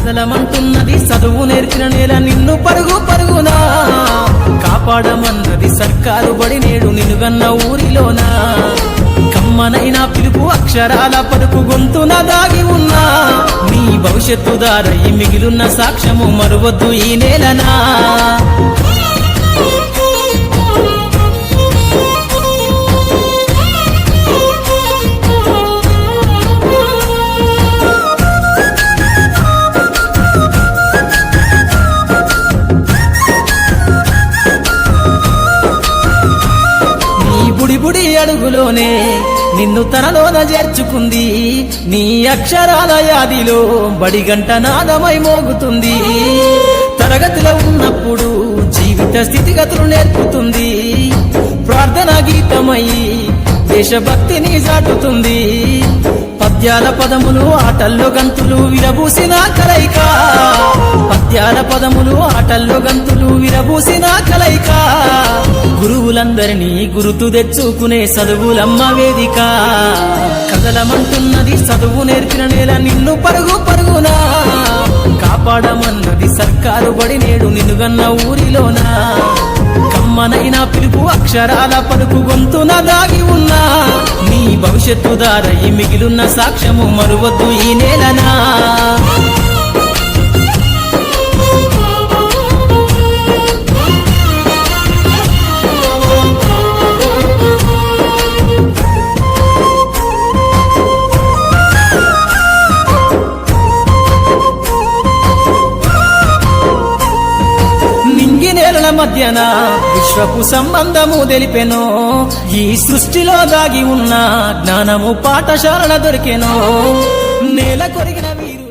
కదలమంటున్నది చదువు నేర్చిన నేల నిన్ను పరుగు పరుగునా కాపాడమన్నది సర్కారు బడి నేడు నిలుగన్న ఊరిలోనా కమ్మనైనా పిలుపు అక్షరాల పలుకు గొంతున దాగి ఉన్నా నీ భవిష్యత్తు దారై మిగిలున్న సాక్ష్యము మరువద్దు ఈ నేలనా బుడి అడుగులోనే నిన్ను తనలోన చేర్చుకుంది నీ అక్షరాల యాదిలో బడిగంట నాదమై మోగుతుంది తరగతిలో ఉన్నప్పుడు జీవిత స్థితిగతులు నేర్పుతుంది ప్రార్థన గీతమై దేశభక్తిని చాటుతుంది పద్యాల పదములు ఆటల్లో గంతులు విరబూసిన కలయిక పద్యాల పదములు ఆటల్లో గంతులు విరబూసిన కలయిక గురువులందరినీ గురుతు తెచ్చుకునే చదువులమ్మ వేదిక కదలమంటున్నది చదువు నేర్పిన నేల నిన్ను పరుగు పరుగునా కాపాడమన్నది సర్కారు బడి నేడు నిలుగన్న ఊరిలోనా కమ్మనైనా పిలుపు అక్షరాల పలుకు గొంతున దాగి ఉన్నా నీ భవిష్యత్తు దారై మిగిలున్న సాక్ష్యము మరువద్దు ఈ నేలనా నేలల మధ్యన విశ్వపు సంబంధము తెలిపెనో ఈ సృష్టిలో దాగి ఉన్న జ్ఞానము పాఠశాలల దొరికెనో నేల కొరిగిన వీరు